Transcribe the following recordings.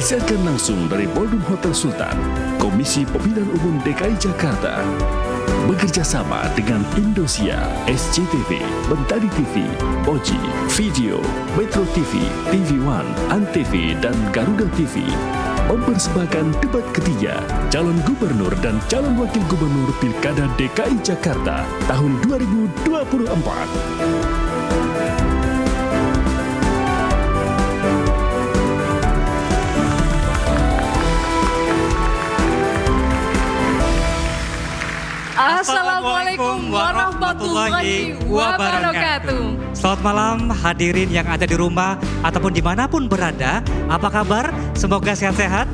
Disiarkan langsung dari Ballroom Hotel Sultan, Komisi Pemilihan Umum DKI Jakarta. Bekerja sama dengan Indosiar, SCTV, Mentari TV, Oji, Video, Metro TV, TV One, Antv, dan Garuda TV. Mempersembahkan debat ketiga calon gubernur dan calon wakil gubernur Pilkada DKI Jakarta tahun 2024. Assalamualaikum warahmatullahi wabarakatuh. Selamat malam hadirin yang ada di rumah ataupun dimanapun berada. Apa kabar? Semoga sehat-sehat.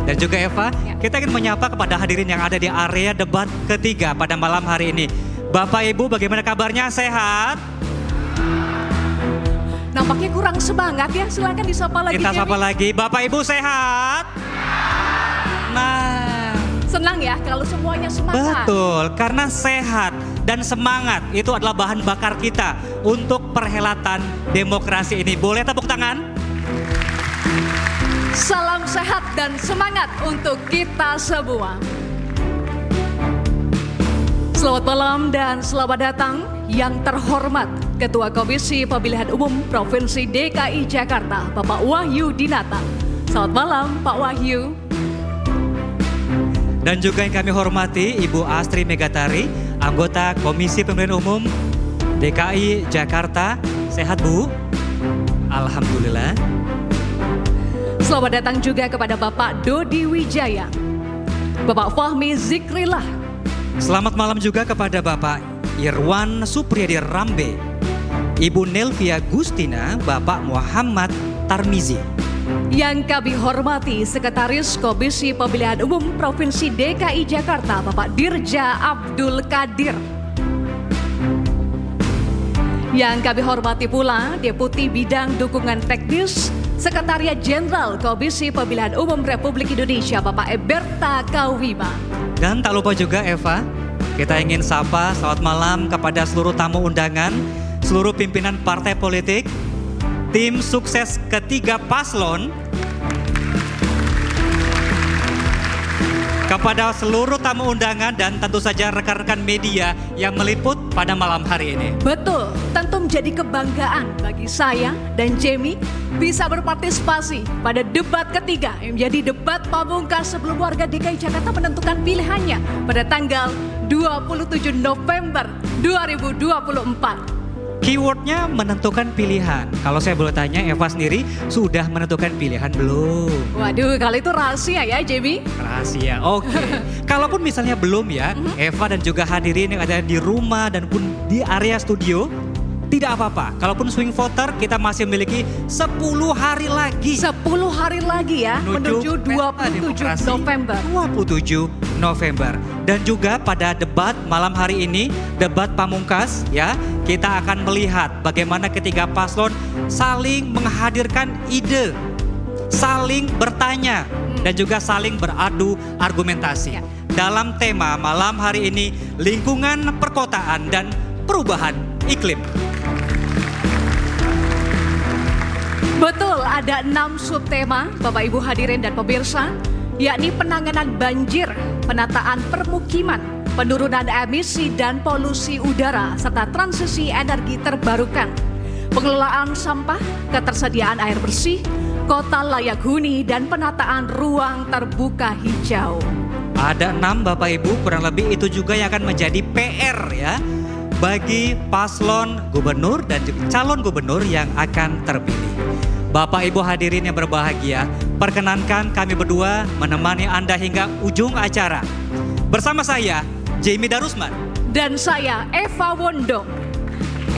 Dan juga Eva, kita ingin menyapa kepada hadirin yang ada di area debat ketiga pada malam hari ini. Bapak Ibu bagaimana kabarnya? Sehat? Nampaknya kurang semangat ya, silakan disapa lagi. Kita sapa lagi. Bapak Ibu sehat? Nah, senang ya kalau semuanya semangat. betul, karena sehat dan semangat itu adalah bahan bakar kita untuk perhelatan demokrasi ini. Boleh tepuk tangan? Salam sehat dan semangat untuk kita semua. Selamat malam dan selamat datang yang terhormat Ketua Komisi Pemilihan Umum Provinsi DKI Jakarta, Bapak Wahyu Dinata. Selamat malam Pak Wahyu. Dan juga yang kami hormati Ibu Astri Megatari, anggota Komisi Pemilihan Umum DKI Jakarta. Sehat Bu? Alhamdulillah. Selamat datang juga kepada Bapak Dodi Wijaya, Bapak Fahmi Zikrillah. Selamat malam juga kepada Bapak Irwan Supriyadi Rambe, Ibu Nelvia Gustina, Bapak Muhammad Tarmizi. Yang kami hormati Sekretaris Komisi Pemilihan Umum Provinsi DKI Jakarta, Bapak Dirja Abdul Qadir. Yang kami hormati pula Deputi Bidang Dukungan Teknis Sekretariat Jenderal Komisi Pemilihan Umum Republik Indonesia, Bapak Eberta Kauhima. Dan tak lupa juga Eva, kita ingin sapa selamat malam kepada seluruh tamu undangan, seluruh pimpinan partai politik, tim sukses ketiga paslon, kepada seluruh tamu undangan dan tentu saja rekan-rekan media yang meliput pada malam hari ini. Betul, tentu menjadi kebanggaan bagi saya dan Jamie bisa berpartisipasi pada debat ketiga yang menjadi debat pamungkas sebelum warga DKI Jakarta menentukan pilihannya pada tanggal 27 November 2024. Keywordnya menentukan pilihan. Kalau saya boleh tanya, Eva sendiri sudah menentukan pilihan belum? Waduh, kalau itu rahasia ya Jamie. Rahasia, oke. Kalaupun misalnya belum ya, Eva dan juga hadirin yang ada di rumah dan pun di area studio, tidak apa-apa. Kalaupun swing voter, kita masih memiliki 10 hari lagi. 10 hari lagi ya, menuju 27 November. 27 November. Dan juga pada debat malam hari ini, debat pamungkas ya, kita akan melihat bagaimana ketiga paslon saling menghadirkan ide, saling bertanya, dan juga saling beradu argumentasi. Dalam tema malam hari ini, lingkungan perkotaan dan perubahan iklim. Betul, ada 6 subtema Bapak Ibu hadirin dan pemirsa, yakni penanganan banjir, penataan permukiman, penurunan emisi dan polusi udara, serta transisi energi terbarukan, pengelolaan sampah, ketersediaan air bersih, kota layak huni, dan penataan ruang terbuka hijau. Ada 6 Bapak Ibu, kurang lebih itu juga yang akan menjadi PR ya, bagi paslon gubernur dan juga calon gubernur yang akan terpilih. Bapak Ibu hadirin yang berbahagia, perkenankan kami berdua menemani Anda hingga ujung acara. Bersama saya, Jamie Darusman. Dan saya, Eva Wondong.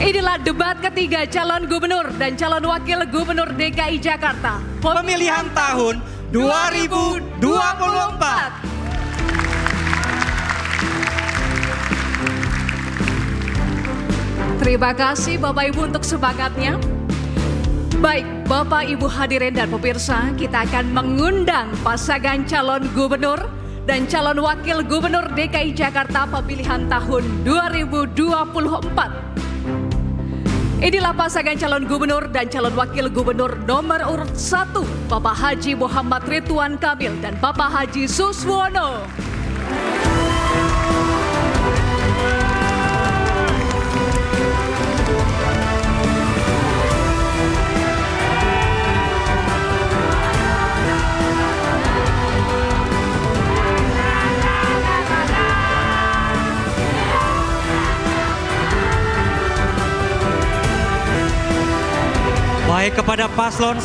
Inilah debat ketiga calon gubernur dan calon wakil gubernur DKI Jakarta. Pemilihan tahun 2024. Terima kasih Bapak Ibu untuk semangatnya. Baik, Bapak Ibu hadirin dan pemirsa, kita akan mengundang pasangan calon gubernur dan calon wakil gubernur DKI Jakarta pemilihan tahun 2024. Inilah pasangan calon gubernur dan calon wakil gubernur nomor urut 1, Bapak Haji Muhammad Ridwan Kamil dan Bapak Haji Suswono. Baik, kepada paslon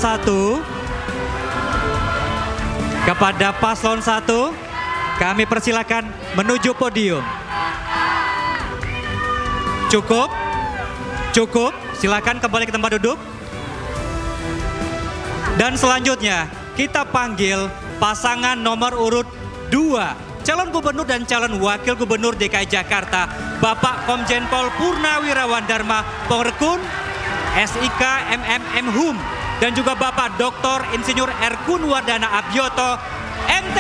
1, kami persilakan menuju podium. Cukup, silakan kembali ke tempat duduk. Dan selanjutnya kita panggil pasangan nomor urut 2, calon gubernur dan calon wakil gubernur DKI Jakarta, Bapak Komjen Pol Purnawirawan Dharma Pongrekun, SIK MMM Hum, dan juga Bapak Dr. Insinyur Erkun Wardana Abioto, MT.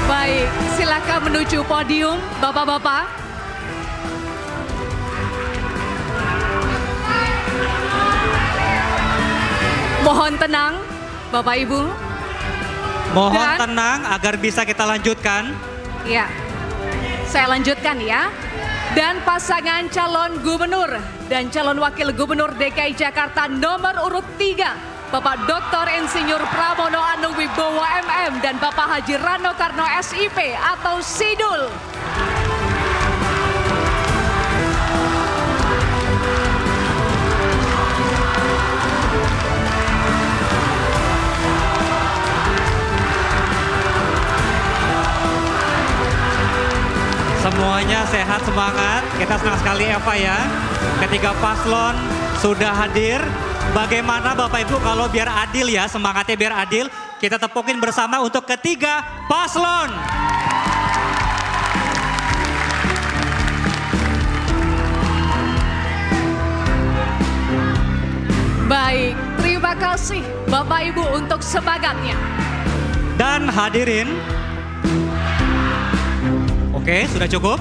Baik, silakan menuju podium, Bapak-bapak. Mohon tenang, Bapak Ibu. Mohon Dan- tenang agar bisa kita lanjutkan. Ya, saya lanjutkan ya. Dan pasangan calon gubernur dan calon wakil gubernur DKI Jakarta nomor urut 3, Bapak Dr. Insinyur Pramono Anung Wibowo MM dan Bapak Haji Rano Karno SIP atau Sidul. Semuanya sehat, semangat. Kita senang sekali Eva ya. Ketiga paslon sudah hadir. Bagaimana Bapak Ibu kalau biar adil ya, semangatnya biar adil. Kita tepukin bersama untuk ketiga paslon. Baik, terima kasih Bapak Ibu untuk semangatnya. Dan hadirin. Oke, sudah cukup.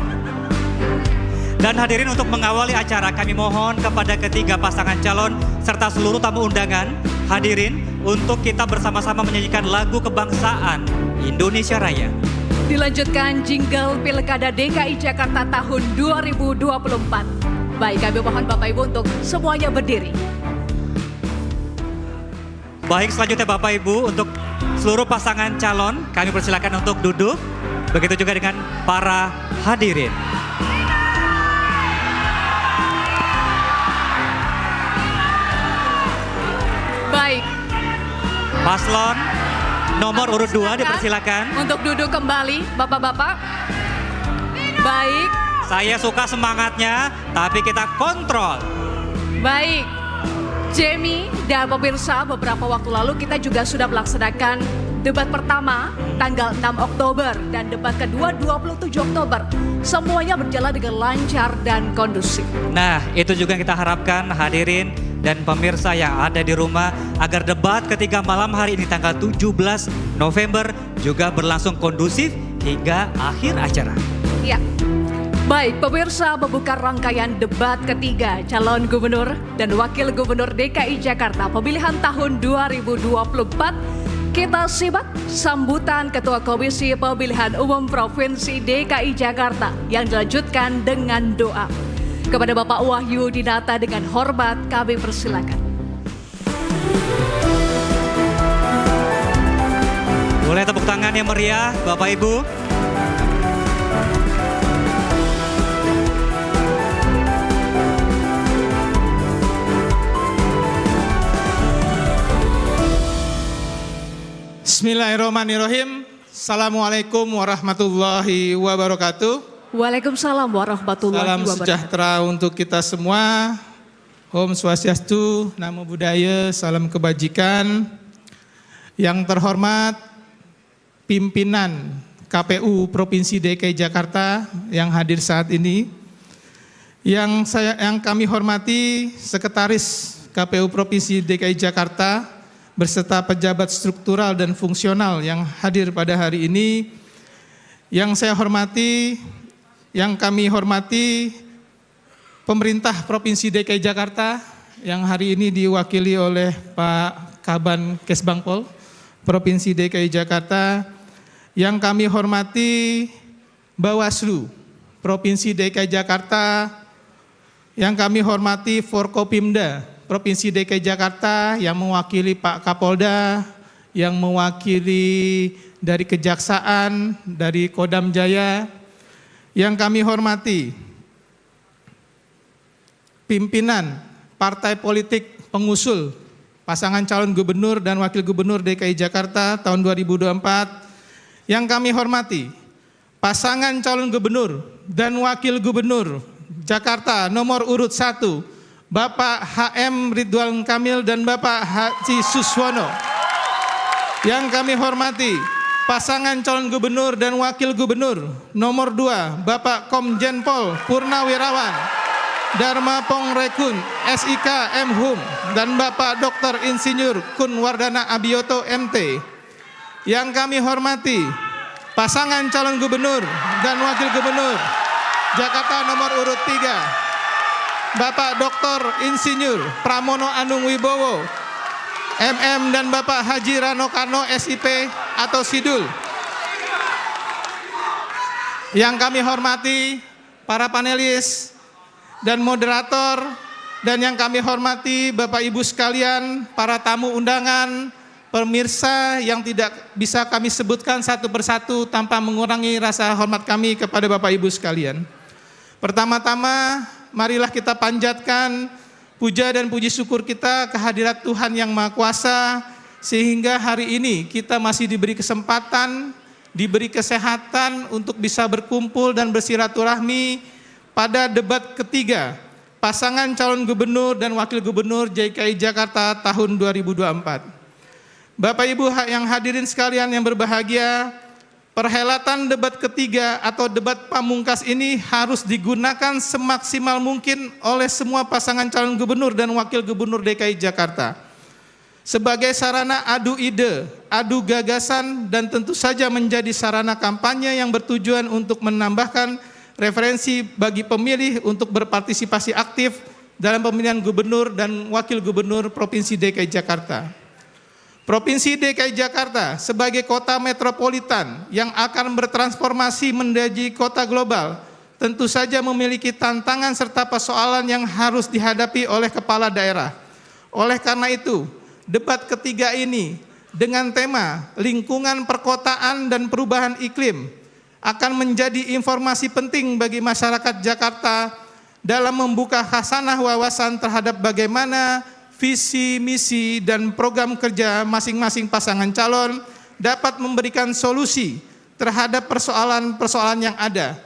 Dan hadirin, untuk mengawali acara kami mohon kepada ketiga pasangan calon serta seluruh tamu undangan hadirin untuk kita bersama-sama menyanyikan lagu kebangsaan Indonesia Raya. Dilanjutkan jingle Pilkada DKI Jakarta tahun 2024. Baik, kami mohon Bapak Ibu untuk semuanya berdiri. Baik, selanjutnya Bapak Ibu untuk seluruh pasangan calon kami persilakan untuk duduk. Begitu juga dengan para hadirin. Baik, Paslon nomor urut 2 dipersilakan. untuk duduk kembali, Bapak-bapak. Baik, Saya suka semangatnya, tapi kita kontrol. baik. Jamie dan pemirsa, beberapa waktu lalu kita juga sudah melaksanakan debat pertama tanggal 6 Oktober dan debat kedua 27 Oktober. Semuanya berjalan dengan lancar dan kondusif. Nah, itu juga yang kita harapkan hadirin dan pemirsa yang ada di rumah, agar debat ketiga malam hari ini tanggal 17 November juga berlangsung kondusif hingga akhir acara. Ya. Baik, pemirsa, membuka rangkaian debat ketiga calon gubernur dan wakil gubernur DKI Jakarta pemilihan tahun 2024. Kita simak sambutan Ketua Komisi Pemilihan Umum Provinsi DKI Jakarta yang dilanjutkan dengan doa. Kepada Bapak Wahyu Dinata dengan hormat kami persilakan. Boleh tepuk tangan yang meriah Bapak Ibu. Bismillahirrahmanirrahim. Assalamualaikum warahmatullahi wabarakatuh. Waalaikumsalam warahmatullahi Salam wabarakatuh. sejahtera untuk kita semua. Om Swastiastu, Namo Buddhaya, salam kebajikan. Yang terhormat pimpinan KPU Provinsi DKI Jakarta yang hadir saat ini, yang kami hormati Sekretaris KPU Provinsi DKI Jakarta beserta pejabat struktural dan fungsional yang hadir pada hari ini, yang kami hormati pemerintah Provinsi DKI Jakarta yang hari ini diwakili oleh Pak Kaban Kesbangpol Provinsi DKI Jakarta, yang kami hormati Bawaslu Provinsi DKI Jakarta, yang kami hormati Forkopimda Provinsi DKI Jakarta yang mewakili Pak Kapolda, yang mewakili dari Kejaksaan, dari Kodam Jaya, yang kami hormati pimpinan partai politik pengusul pasangan calon gubernur dan wakil gubernur DKI Jakarta tahun 2024, yang kami hormati pasangan calon gubernur dan wakil gubernur Jakarta nomor urut 1, Bapak HM Ridwan Kamil dan Bapak Haji Suswono. Yang kami hormati pasangan calon gubernur dan wakil gubernur nomor 2, Bapak Komjen Pol Purnawirawan Dharma Pongrekun SIK M.Hum dan Bapak Dr. Insinyur Kun Wardana Abiyoto MT. Yang kami hormati pasangan calon gubernur dan wakil gubernur Jakarta nomor urut 3, Bapak Dr. Insinyur Pramono Anung Wibowo MM dan Bapak Haji Rano Karno SIP atau Sidul. Yang kami hormati para panelis dan moderator, dan yang kami hormati Bapak Ibu sekalian, para tamu undangan, pemirsa yang tidak bisa kami sebutkan satu persatu tanpa mengurangi rasa hormat kami kepada Bapak Ibu sekalian. Pertama-tama, marilah kita panjatkan puja dan puji syukur kita kehadirat Tuhan Yang Maha Kuasa, sehingga hari ini kita masih diberi kesempatan, diberi kesehatan untuk bisa berkumpul dan bersilaturahmi pada debat ketiga pasangan calon gubernur dan wakil gubernur DKI Jakarta tahun 2024. Bapak Ibu yang hadirin sekalian yang berbahagia, perhelatan debat ketiga atau debat pamungkas ini harus digunakan semaksimal mungkin oleh semua pasangan calon gubernur dan wakil gubernur DKI Jakarta sebagai sarana adu ide, adu gagasan, dan tentu saja menjadi sarana kampanye yang bertujuan untuk menambahkan referensi bagi pemilih untuk berpartisipasi aktif dalam pemilihan gubernur dan wakil gubernur Provinsi DKI Jakarta. Provinsi DKI Jakarta sebagai kota metropolitan yang akan bertransformasi menjadi kota global tentu saja memiliki tantangan serta persoalan yang harus dihadapi oleh kepala daerah. Oleh karena itu, debat ketiga ini dengan tema lingkungan perkotaan dan perubahan iklim akan menjadi informasi penting bagi masyarakat Jakarta dalam membuka khasanah wawasan terhadap bagaimana visi, misi, dan program kerja masing-masing pasangan calon dapat memberikan solusi terhadap persoalan-persoalan yang ada.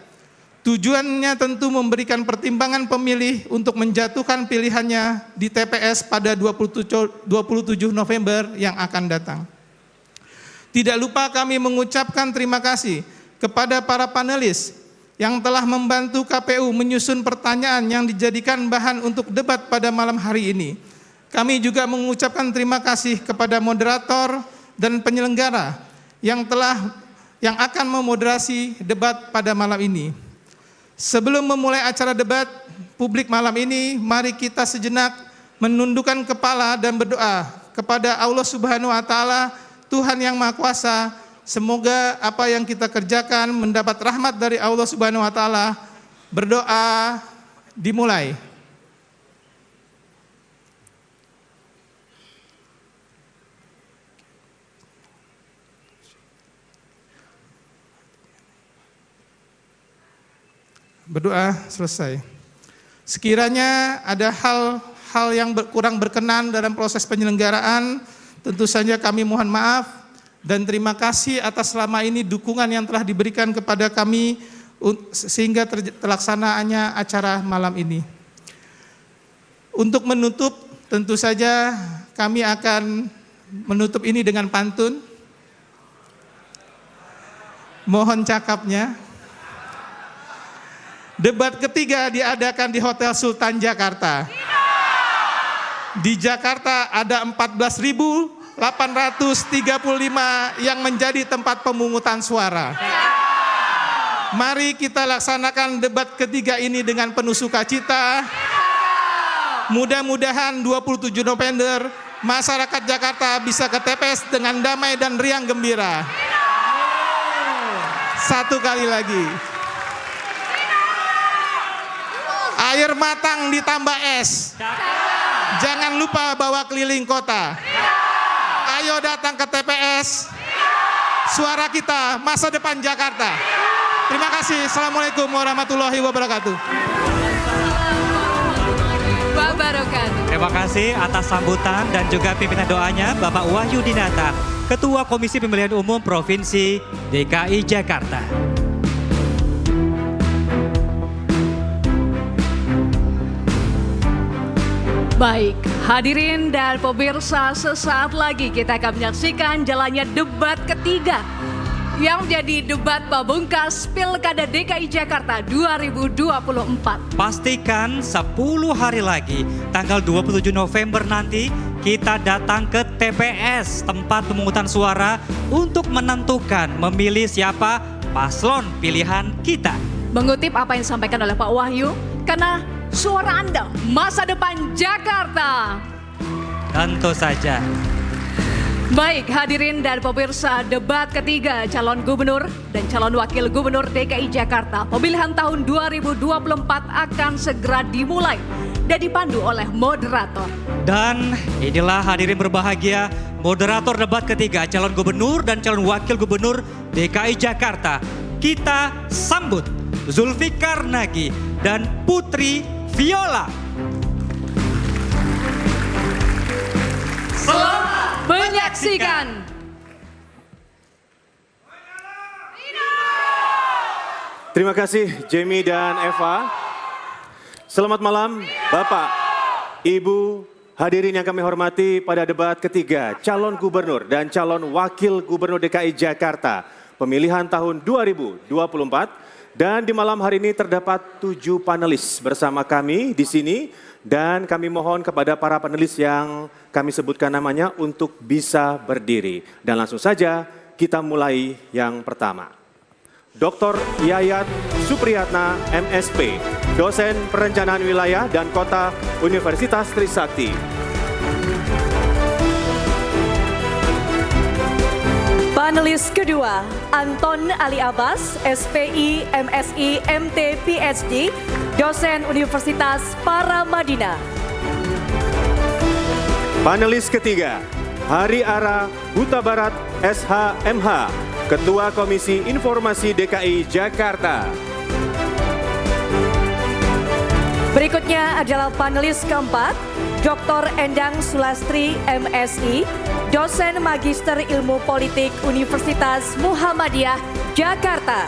Tujuannya tentu memberikan pertimbangan pemilih untuk menjatuhkan pilihannya di TPS pada 27 November yang akan datang. Tidak lupa kami mengucapkan terima kasih kepada para panelis yang telah membantu KPU menyusun pertanyaan yang dijadikan bahan untuk debat pada malam hari ini. Kami juga mengucapkan terima kasih kepada moderator dan penyelenggara yang akan memoderasi debat pada malam ini. Sebelum memulai acara debat publik malam ini, mari kita sejenak menundukkan kepala dan berdoa kepada Allah Subhanahu wa taala, Tuhan Yang Maha Kuasa. Semoga apa yang kita kerjakan mendapat rahmat dari Allah Subhanahu wa taala. Berdoa dimulai. Berdoa selesai. Sekiranya ada hal yang kurang berkenan dalam proses penyelenggaraan, tentu saja kami mohon maaf dan terima kasih atas selama ini dukungan yang telah diberikan kepada kami sehingga terlaksanaannya acara malam ini. Untuk menutup, tentu saja kami akan menutup ini dengan pantun. Mohon cakapnya. Debat ketiga diadakan di Hotel Sultan Jakarta. Di Jakarta ada 14.835 yang menjadi tempat pemungutan suara. Mari kita laksanakan debat ketiga ini dengan penuh sukacita. Mudah-mudahan 27 November masyarakat Jakarta bisa ke TPS dengan damai dan riang gembira. Satu kali lagi. Air matang ditambah es. Jangan lupa bawa keliling kota. Ayo datang ke TPS. Suara kita, masa depan Jakarta. Terima kasih. Assalamualaikum warahmatullahi wabarakatuh. Terima kasih atas sambutan dan juga pimpinan doanya Bapak Wahyu Dinata, Ketua Komisi Pemilihan Umum Provinsi DKI Jakarta. Baik, hadirin dan pemirsa, sesaat lagi kita akan menyaksikan jalannya debat ketiga yang menjadi debat pamungkas Pilkada DKI Jakarta 2024. Pastikan 10 hari lagi, tanggal 27 November nanti, kita datang ke TPS, tempat pemungutan suara, untuk menentukan memilih siapa paslon pilihan kita. Mengutip apa yang disampaikan oleh Pak Wahyu, karena suara Anda, masa depan Jakarta. Tentu saja. Baik, hadirin dan pemirsa, debat ketiga calon gubernur dan calon wakil gubernur DKI Jakarta pemilihan tahun 2024 akan segera dimulai dan dipandu oleh moderator. Dan inilah hadirin berbahagia, moderator debat ketiga calon gubernur dan calon wakil gubernur DKI Jakarta. Kita sambut Zulfikar Nagy dan Putri Viola. Selamat menyaksikan. Terima kasih Jamie dan Eva. Selamat malam Bapak, Ibu, hadirin yang kami hormati pada debat ketiga calon gubernur dan calon wakil gubernur DKI Jakarta pemilihan tahun 2024. Dan di malam hari ini terdapat 7 panelis bersama kami di sini. Dan kami mohon kepada para panelis yang kami sebutkan namanya untuk bisa berdiri. Dan langsung saja kita mulai yang pertama. Dr. Yayat Supriyatna MSP, dosen perencanaan wilayah dan kota Universitas Trisakti. Panelis kedua, Anton Ali Abbas, SPI, MSI, MT, PhD, dosen Universitas Paramadina. Panelis ketiga, Hari Ara Huta Barat, SHMH, Ketua Komisi Informasi DKI Jakarta. Berikutnya adalah panelis keempat, Dr. Endang Sulastri, MSI, dosen Magister Ilmu Politik Universitas Muhammadiyah, Jakarta.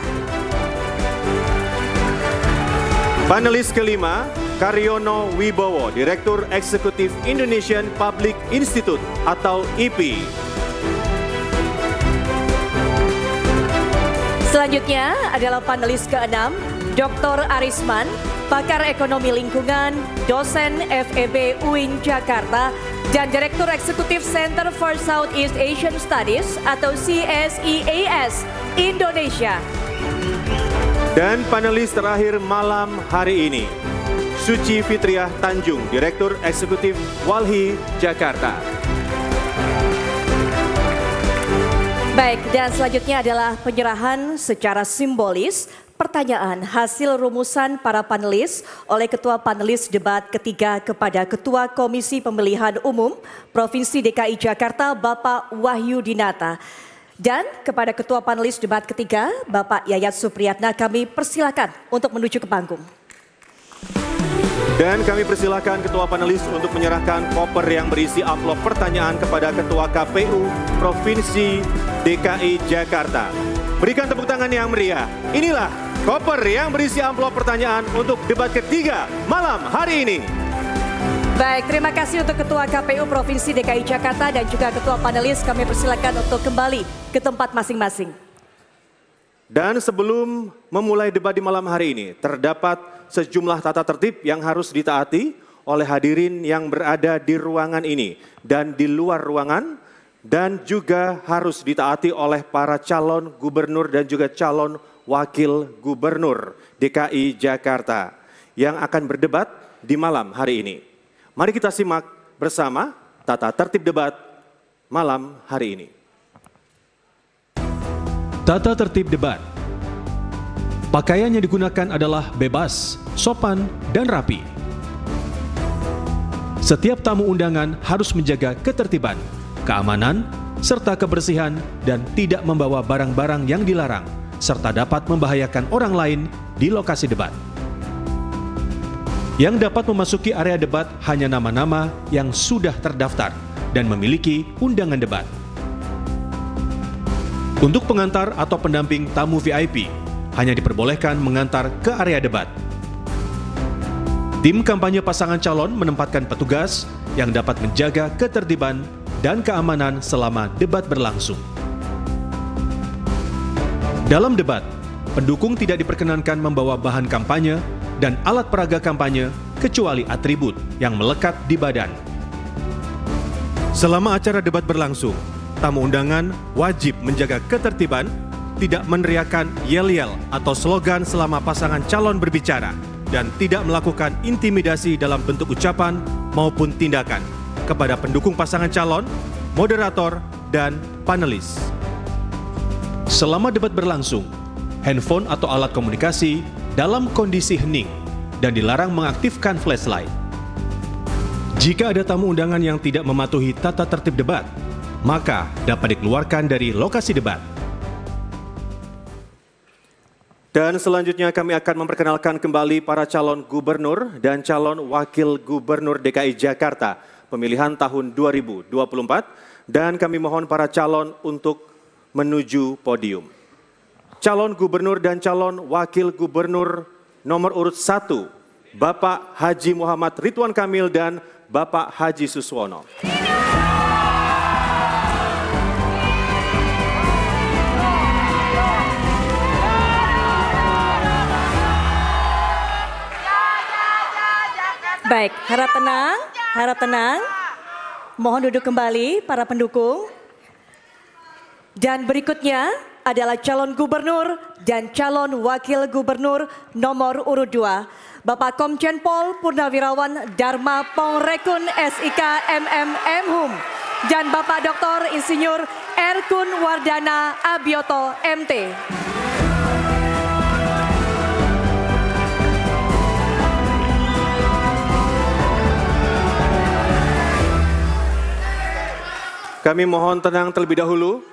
Panelis kelima, Karyono Wibowo, Direktur Eksekutif Indonesian Public Institute atau IPI. Selanjutnya adalah panelis keenam, Dr. Arisman, pakar ekonomi lingkungan, dosen FEB UIN Jakarta, dan Direktur Eksekutif Center for Southeast Asian Studies atau CSEAS Indonesia. Dan panelis terakhir malam hari ini, Suci Fitriah Tanjung, Direktur Eksekutif Walhi Jakarta. Baik, dan selanjutnya adalah penyerahan secara simbolis pertanyaan hasil rumusan para panelis oleh Ketua Panelis Debat Ketiga kepada Ketua Komisi Pemilihan Umum Provinsi DKI Jakarta, Bapak Wahyu Dinata. Dan kepada Ketua Panelis Debat Ketiga, Bapak Yayat Supriyatna, kami persilakan untuk menuju ke panggung. Dan kami persilakan ketua panelis untuk menyerahkan koper yang berisi amplop pertanyaan kepada Ketua KPU Provinsi DKI Jakarta. Berikan tepuk tangan yang meriah. Inilah koper yang berisi amplop pertanyaan untuk debat ketiga malam hari ini. Baik, terima kasih untuk Ketua KPU Provinsi DKI Jakarta dan juga Ketua panelis. Kami persilakan untuk kembali ke tempat masing-masing. Dan sebelum memulai debat di malam hari ini, terdapat sejumlah tata tertib yang harus ditaati oleh hadirin yang berada di ruangan ini dan di luar ruangan, dan juga harus ditaati oleh para calon gubernur dan juga calon wakil gubernur DKI Jakarta yang akan berdebat di malam hari ini. Mari kita simak bersama tata tertib debat malam hari ini. Tata tertib debat. Pakaian yang digunakan adalah bebas, sopan, dan rapi. Setiap tamu undangan harus menjaga ketertiban, keamanan, serta kebersihan dan tidak membawa barang-barang yang dilarang, serta dapat membahayakan orang lain di lokasi debat. Yang dapat memasuki area debat hanya nama-nama yang sudah terdaftar dan memiliki undangan debat. Untuk pengantar atau pendamping tamu VIP, hanya diperbolehkan mengantar ke area debat. Tim kampanye pasangan calon menempatkan petugas yang dapat menjaga ketertiban dan keamanan selama debat berlangsung. Dalam debat, pendukung tidak diperkenankan membawa bahan kampanye dan alat peraga kampanye kecuali atribut yang melekat di badan. Selama acara debat berlangsung, tamu undangan wajib menjaga ketertiban, tidak meneriakkan yel-yel atau slogan selama pasangan calon berbicara, dan tidak melakukan intimidasi dalam bentuk ucapan maupun tindakan kepada pendukung pasangan calon, moderator, dan panelis. Selama debat berlangsung, handphone atau alat komunikasi dalam kondisi hening dan dilarang mengaktifkan flashlight. Jika ada tamu undangan yang tidak mematuhi tata tertib debat, maka dapat dikeluarkan dari lokasi debat. Dan selanjutnya kami akan memperkenalkan kembali para calon gubernur dan calon wakil gubernur DKI Jakarta pemilihan tahun 2024, dan kami mohon para calon untuk menuju podium. Calon gubernur dan calon wakil gubernur nomor urut 1, Bapak Haji Muhammad Ridwan Kamil dan Bapak Haji Suswono. Baik, harap tenang, harap tenang. Mohon duduk kembali para pendukung. Dan berikutnya adalah calon gubernur dan calon wakil gubernur nomor urut 2. Bapak Komjen Pol Purnawirawan Dharma Pongrekun SIK MM Hum dan Bapak Dr. Insinyur Erkun Wardana Abioto MT. Kami mohon tenang terlebih dahulu.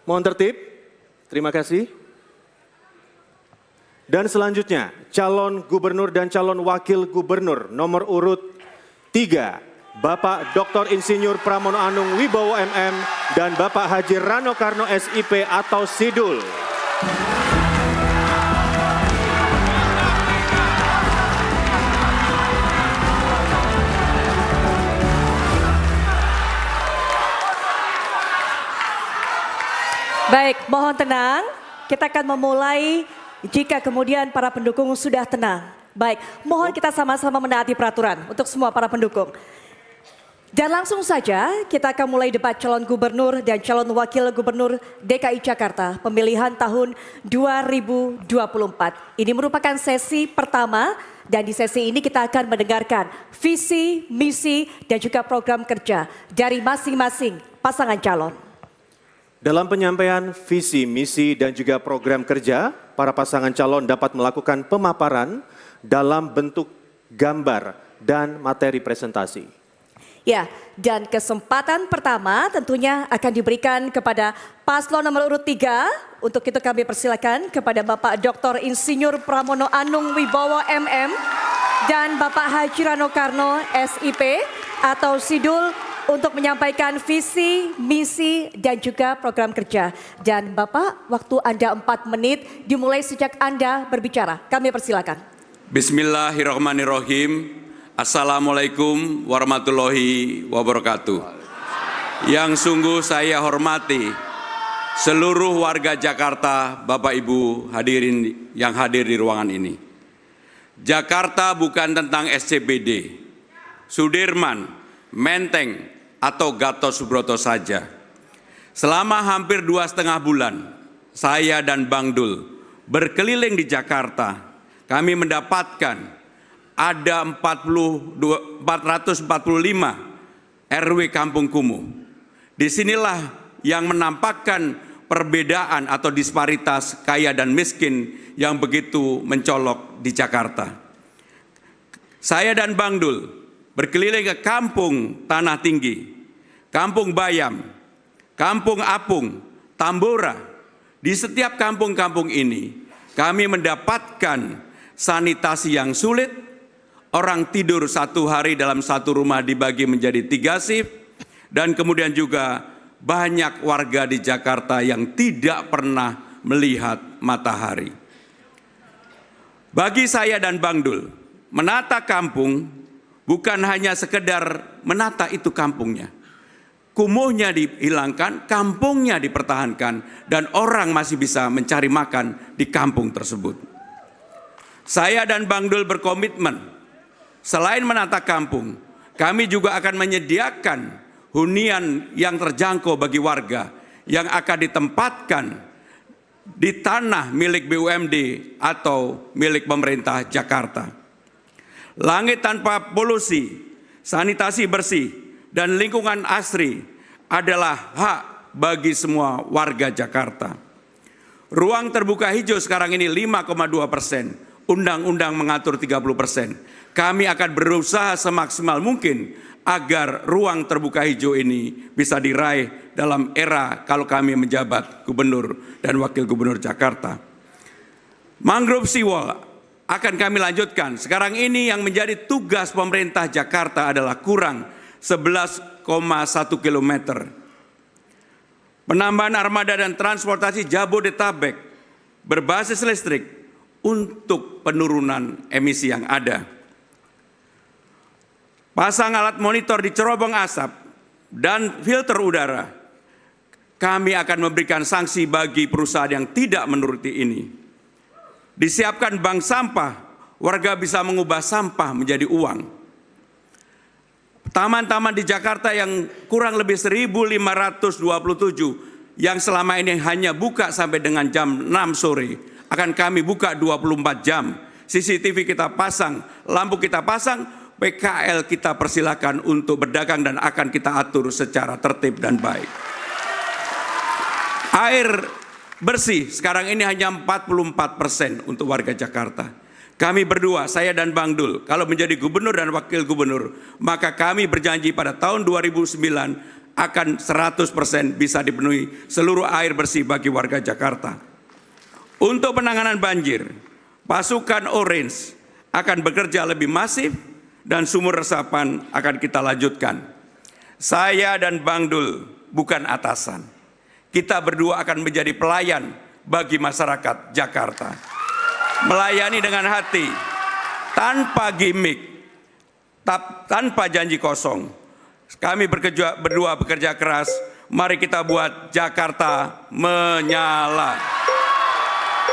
Mohon tertib. Terima kasih. Dan selanjutnya, calon gubernur dan calon wakil gubernur nomor urut 3, Bapak Dr. Insinyur Pramono Anung Wibowo MM dan Bapak Haji Rano Karno SIP atau Sidul. Baik, mohon tenang. Kita akan memulai jika kemudian para pendukung sudah tenang. Baik, mohon kita sama-sama menaati peraturan untuk semua para pendukung. Dan langsung saja kita akan mulai debat calon gubernur dan calon wakil gubernur DKI Jakarta pemilihan tahun 2024. Ini merupakan sesi pertama dan di sesi ini kita akan mendengarkan visi, misi dan juga program kerja dari masing-masing pasangan calon. Dalam penyampaian visi, misi, dan juga program kerja, para pasangan calon dapat melakukan pemaparan dalam bentuk gambar dan materi presentasi. Ya, dan kesempatan pertama tentunya akan diberikan kepada paslon nomor urut 3. Untuk itu kami persilakan kepada Bapak Dr. Insinyur Pramono Anung Wibowo MM dan Bapak Haji Rano Karno SIP atau Sidul untuk menyampaikan visi, misi, dan juga program kerja. Dan Bapak, waktu Anda 4 menit dimulai sejak Anda berbicara. Kami persilakan. Bismillahirrahmanirrahim. Assalamualaikum warahmatullahi wabarakatuh. Yang sungguh saya hormati seluruh warga Jakarta, Bapak Ibu hadirin yang hadir di ruangan ini. Jakarta bukan tentang SCBD, Sudirman, Menteng, atau Gatot Subroto saja. Selama hampir 2,5 bulan, saya dan Bang Dul berkeliling di Jakarta. Kami mendapatkan ada 445 RW Kampung Kumuh. Disinilah yang menampakkan perbedaan atau disparitas kaya dan miskin yang begitu mencolok di Jakarta. Saya dan Bang Dul berkeliling ke Kampung Tanah Tinggi, Kampung Bayam, Kampung Apung, Tambora. Di setiap kampung-kampung ini kami mendapatkan sanitasi yang sulit, orang tidur 1 hari dalam 1 rumah dibagi menjadi 3 shift, dan kemudian juga banyak warga di Jakarta yang tidak pernah melihat matahari. Bagi saya dan Bang Dul, menata kampung bukan hanya sekedar menata itu kampungnya. Kumuhnya dihilangkan, kampungnya dipertahankan, dan orang masih bisa mencari makan di kampung tersebut. Saya dan Bang Dul berkomitmen, selain menata kampung, kami juga akan menyediakan hunian yang terjangkau bagi warga yang akan ditempatkan di tanah milik BUMD atau milik pemerintah Jakarta. Langit tanpa polusi, sanitasi bersih, dan lingkungan asri adalah hak bagi semua warga Jakarta. Ruang terbuka hijau sekarang ini 5,2%, undang-undang mengatur 30%. Kami akan berusaha semaksimal mungkin agar ruang terbuka hijau ini bisa diraih dalam era kalau kami menjabat gubernur dan wakil gubernur Jakarta. Mangrove seawall akan kami lanjutkan. Sekarang ini yang menjadi tugas pemerintah Jakarta adalah kurang 11,1 km. Penambahan armada dan transportasi Jabodetabek berbasis listrik untuk penurunan emisi yang ada. Pasang alat monitor di cerobong asap dan filter udara. Kami akan memberikan sanksi bagi perusahaan yang tidak menuruti ini. Disiapkan bank sampah, warga bisa mengubah sampah menjadi uang. Taman-taman di Jakarta yang kurang lebih 1.527 yang selama ini hanya buka sampai dengan jam 6 sore akan kami buka 24 jam. CCTV kita pasang, lampu kita pasang, PKL kita persilakan untuk berdagang dan akan kita atur secara tertib dan baik. Air bersih sekarang ini hanya 44% untuk warga Jakarta. Kami berdua, saya dan Bang Dul, kalau menjadi gubernur dan wakil gubernur, maka kami berjanji pada tahun 2009 akan 100% bisa dipenuhi seluruh air bersih bagi warga Jakarta. Untuk penanganan banjir, pasukan Orange akan bekerja lebih masif dan sumur resapan akan kita lanjutkan. Saya dan Bang Dul bukan atasan. Kita berdua akan menjadi pelayan bagi masyarakat Jakarta. Melayani dengan hati, tanpa gimmick, tanpa janji kosong. Kami berdua bekerja keras. Mari kita buat Jakarta menyala.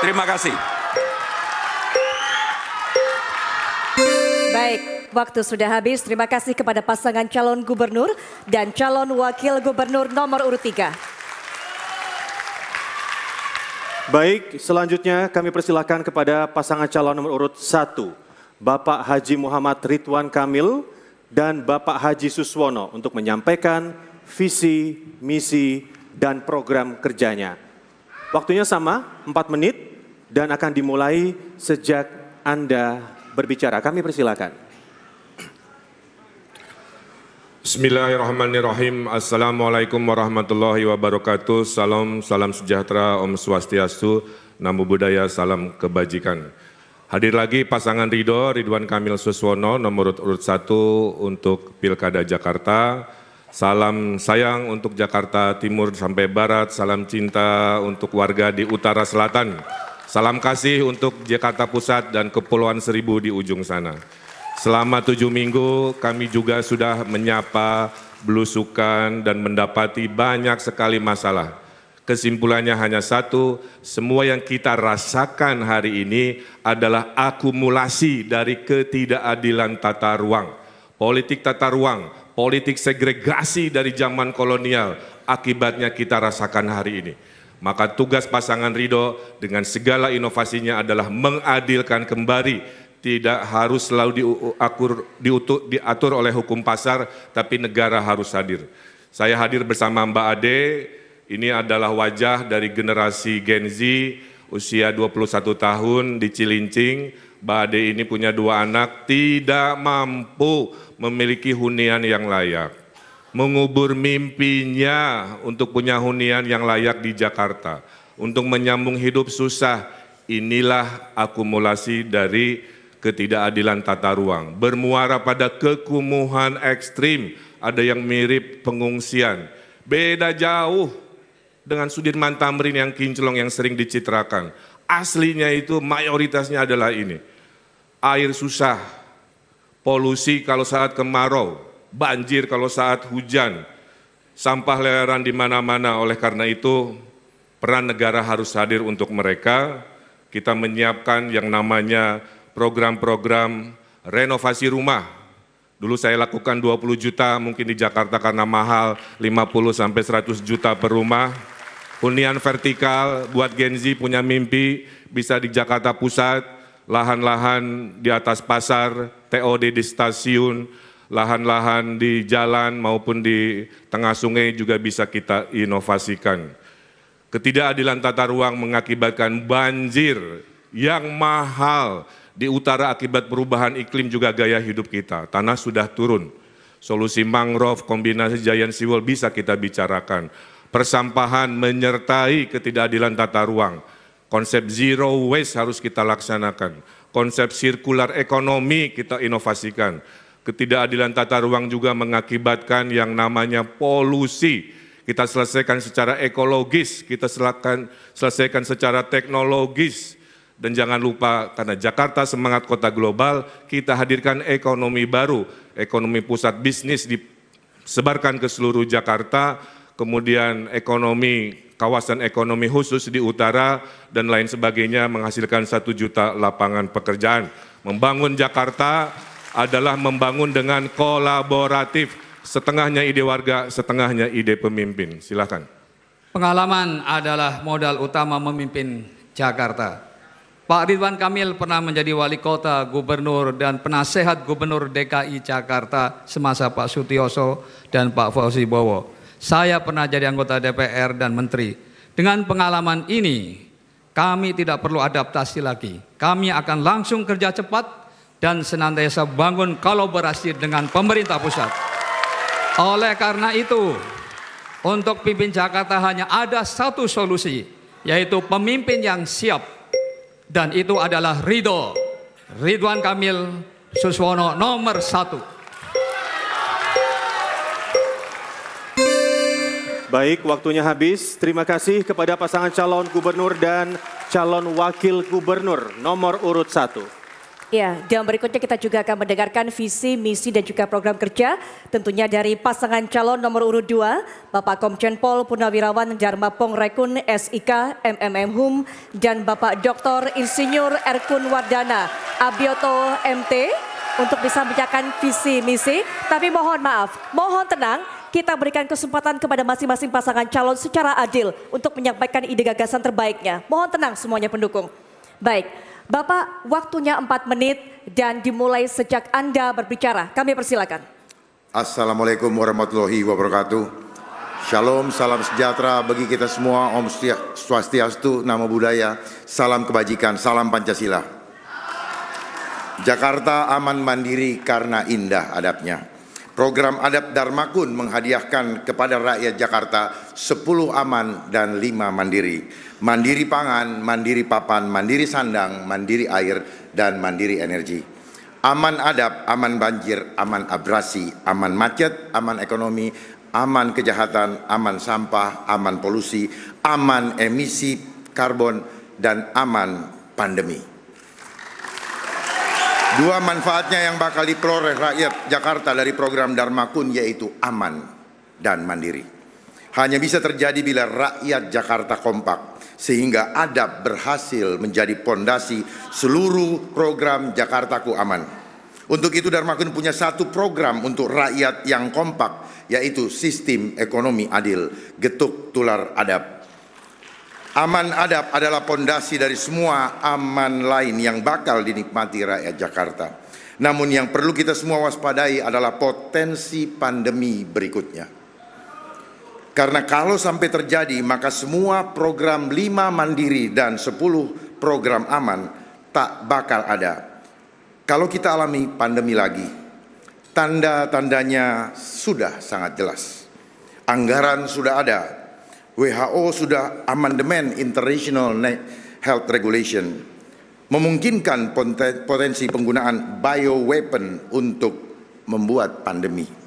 Terima kasih. Baik, waktu sudah habis. Terima kasih kepada pasangan calon gubernur dan calon wakil gubernur nomor urut 3. Baik, selanjutnya kami persilakan kepada pasangan calon nomor urut 1, Bapak Haji Muhammad Ridwan Kamil dan Bapak Haji Suswono untuk menyampaikan visi, misi, dan program kerjanya. Waktunya sama, 4 menit, dan akan dimulai sejak Anda berbicara. Kami persilakan. Bismillahirrahmanirrahim. Assalamualaikum warahmatullahi wabarakatuh. Salam sejahtera, Om Swastiastu, Namo Buddhaya, salam kebajikan. Hadir lagi pasangan Ridwan Kamil Suswono, nomor urut 1 untuk Pilkada Jakarta. Salam sayang untuk Jakarta Timur sampai Barat, salam cinta untuk warga di Utara Selatan. Salam kasih untuk Jakarta Pusat dan Kepulauan Seribu di ujung sana. Selama 7 minggu kami juga sudah menyapa, belusukan, dan mendapati banyak sekali masalah. Kesimpulannya hanya satu, semua yang kita rasakan hari ini adalah akumulasi dari ketidakadilan tata ruang. Politik tata ruang, politik segregasi dari zaman kolonial, akibatnya kita rasakan hari ini. Maka tugas pasangan Ridho dengan segala inovasinya adalah mengadilkan kembali, tidak harus selalu diatur oleh hukum pasar, tapi negara harus hadir. Saya hadir bersama Mbak Ade, ini adalah wajah dari generasi Gen Z, usia 21 tahun di Cilincing. Mbak Ade ini punya 2 anak, tidak mampu memiliki hunian yang layak. Mengubur mimpinya untuk punya hunian yang layak di Jakarta. Untuk menyambung hidup susah, inilah akumulasi dari ketidakadilan tata ruang. Bermuara pada kekumuhan ekstrim, ada yang mirip pengungsian. Beda jauh dengan Sudirman Tamrin yang kinclong yang sering dicitrakan. Aslinya itu mayoritasnya adalah ini. Air susah, polusi kalau saat kemarau, banjir kalau saat hujan, sampah leleran di mana-mana. Oleh karena itu, peran negara harus hadir untuk mereka. Kita menyiapkan yang namanya program-program renovasi rumah. Dulu saya lakukan 20 juta, mungkin di Jakarta karena mahal 50 sampai 100 juta per rumah. Hunian vertikal buat Gen Z punya mimpi bisa di Jakarta Pusat, lahan-lahan di atas pasar, TOD di stasiun, lahan-lahan di jalan maupun di tengah sungai juga bisa kita inovasikan. Ketidakadilan tata ruang mengakibatkan banjir yang mahal di utara akibat perubahan iklim juga gaya hidup kita. Tanah sudah turun. Solusi mangrove, kombinasi giant seawall bisa kita bicarakan. Persampahan menyertai ketidakadilan tata ruang. Konsep zero waste harus kita laksanakan. Konsep sirkular ekonomi kita inovasikan. Ketidakadilan tata ruang juga mengakibatkan yang namanya polusi. Kita selesaikan secara ekologis, kita selesaikan secara teknologis. Dan jangan lupa, karena Jakarta semangat kota global, kita hadirkan ekonomi baru. Ekonomi pusat bisnis disebarkan ke seluruh Jakarta, kemudian ekonomi, kawasan ekonomi khusus di utara, dan lain sebagainya menghasilkan 1 juta lapangan pekerjaan. Membangun Jakarta adalah membangun dengan kolaboratif. Setengahnya ide warga, setengahnya ide pemimpin. Silakan. Pengalaman adalah modal utama memimpin Jakarta. Pak Ridwan Kamil pernah menjadi wali kota, gubernur, dan penasehat gubernur DKI Jakarta semasa Pak Sutioso dan Pak Fauzi Bowo. Saya pernah jadi anggota DPR dan menteri. Dengan pengalaman ini, kami tidak perlu adaptasi lagi. Kami akan langsung kerja cepat dan senantiasa bangun kolaborasi dengan pemerintah pusat. Oleh karena itu, untuk pimpin Jakarta hanya ada satu solusi, yaitu pemimpin yang siap. Dan itu adalah Ridho, Ridwan Kamil Suswono nomor 1. Baik, waktunya habis. Terima kasih kepada pasangan calon gubernur dan calon wakil gubernur nomor urut 1. Ya, dan berikutnya kita juga akan mendengarkan visi, misi, dan juga program kerja tentunya dari pasangan calon nomor urut 2, Bapak Komjen Pol Purnawirawan Dharma Pongrekun SIK MMM dan Bapak Dr. Insinyur Erkun Wardana Abioto MT untuk bisa membacakan visi, misi. Tapi mohon maaf, mohon tenang, kita berikan kesempatan kepada masing-masing pasangan calon secara adil untuk menyampaikan ide gagasan terbaiknya. Mohon tenang semuanya pendukung. Baik. Bapak, waktunya 4 menit dan dimulai sejak Anda berbicara. Kami persilakan. Assalamualaikum warahmatullahi wabarakatuh. Shalom, salam sejahtera bagi kita semua. Om Swastiastu, Namo Buddhaya, salam kebajikan, salam Pancasila. Jakarta aman mandiri karena indah adabnya. Program Adab Dharmakun menghadiahkan kepada rakyat Jakarta 10 aman dan 5 mandiri. Mandiri pangan, mandiri papan, mandiri sandang, mandiri air, dan mandiri energi. Aman adab, aman banjir, aman abrasi, aman macet, aman ekonomi, aman kejahatan, aman sampah, aman polusi, aman emisi karbon, dan aman pandemi. 2 manfaatnya yang bakal diperoleh rakyat Jakarta dari program Dharmakun yaitu aman dan mandiri. hanya bisa terjadi bila rakyat Jakarta kompak, sehingga adab berhasil menjadi pondasi seluruh program Jakartaku Aman. Untuk itu Dharmakun punya satu program untuk rakyat yang kompak, yaitu sistem ekonomi adil, getuk tular adab. Aman adab adalah pondasi dari semua aman lain yang bakal dinikmati rakyat Jakarta. Namun yang perlu kita semua waspadai adalah potensi pandemi berikutnya. Karena kalau sampai terjadi, maka semua program 5 mandiri dan 10 program aman tak bakal ada. Kalau kita alami pandemi lagi, tanda-tandanya sudah sangat jelas. Anggaran sudah ada, WHO sudah amandemen International Health Regulation, memungkinkan potensi penggunaan bioweapon untuk membuat pandemi.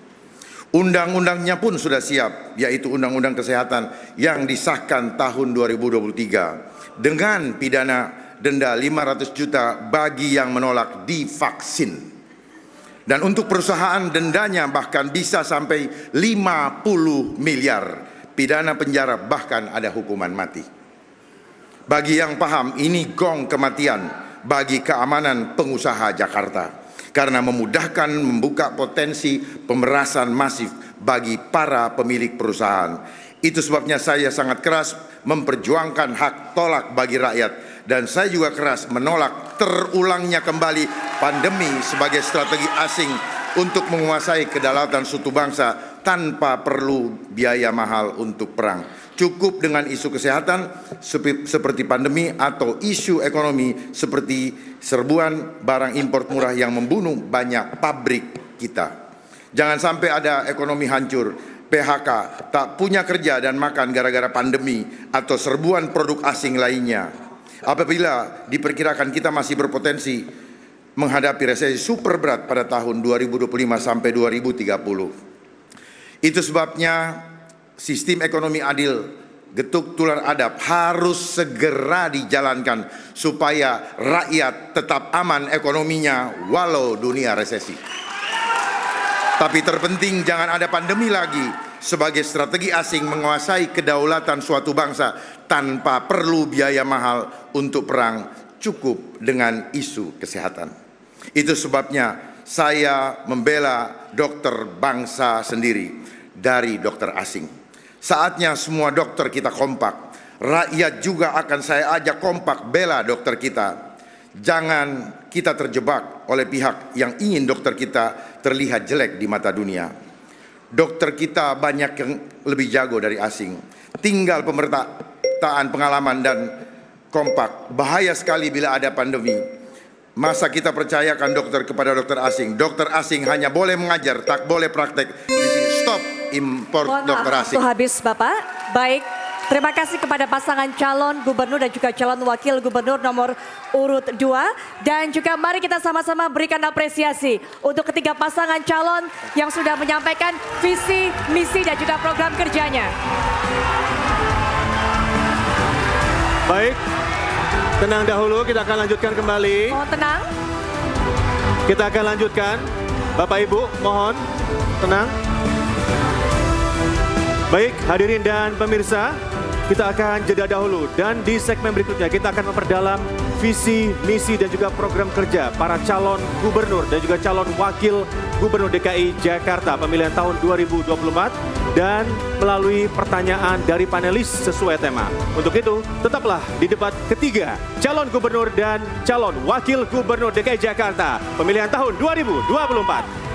Undang-undangnya pun sudah siap, yaitu Undang-Undang Kesehatan yang disahkan tahun 2023 dengan pidana denda 500 juta bagi yang menolak divaksin. Dan untuk perusahaan dendanya bahkan bisa sampai 50 miliar, pidana penjara, bahkan ada hukuman mati. Bagi yang paham, ini gong kematian bagi keamanan pengusaha Jakarta. Karena memudahkan membuka potensi pemerasan masif bagi para pemilik perusahaan. Itu sebabnya saya sangat keras memperjuangkan hak tolak bagi rakyat. Dan saya juga keras menolak terulangnya kembali pandemi sebagai strategi asing untuk menguasai kedaulatan suatu bangsa tanpa perlu biaya mahal untuk perang. Cukup dengan isu kesehatan seperti pandemi atau isu ekonomi seperti serbuan barang impor murah yang membunuh banyak pabrik kita. Jangan sampai ada ekonomi hancur, PHK, tak punya kerja dan makan gara-gara pandemi atau serbuan produk asing lainnya. Apabila diperkirakan kita masih berpotensi menghadapi resesi super berat pada tahun 2025 sampai 2030. Itu sebabnya sistem ekonomi adil, getuk tular adab harus segera dijalankan supaya rakyat tetap aman ekonominya walau dunia resesi. Tapi terpenting jangan ada pandemi lagi sebagai strategi asing menguasai kedaulatan suatu bangsa tanpa perlu biaya mahal untuk perang, cukup dengan isu kesehatan. Itu sebabnya saya membela dokter bangsa sendiri dari dokter asing. Saatnya semua dokter kita kompak. Rakyat juga akan saya ajak kompak bela dokter kita. Jangan kita terjebak oleh pihak yang ingin dokter kita terlihat jelek di mata dunia. Dokter kita banyak yang lebih jago dari asing. Tinggal pemertaan pengalaman dan kompak. Bahaya sekali bila ada pandemi. Masa kita percayakan dokter kepada dokter asing. Dokter asing hanya boleh mengajar, tak boleh praktek. Di sini stop import dokter asing. Waktu habis Bapak. Baik, terima kasih kepada pasangan calon gubernur dan juga calon wakil gubernur nomor urut 2. Dan juga mari kita sama-sama berikan apresiasi untuk ketiga pasangan calon yang sudah menyampaikan visi, misi dan juga program kerjanya. Baik, tenang dahulu, kita akan lanjutkan kembali. Mohon tenang. Kita akan lanjutkan. Bapak Ibu, mohon tenang. Baik, hadirin dan pemirsa, kita akan jeda dahulu. Dan di segmen berikutnya kita akan memperdalam visi, misi dan juga program kerja para calon gubernur dan juga calon wakil gubernur DKI Jakarta pemilihan tahun 2024 dan melalui pertanyaan dari panelis sesuai tema. Untuk itu, tetaplah di debat ketiga calon gubernur dan calon wakil gubernur DKI Jakarta pemilihan tahun 2024.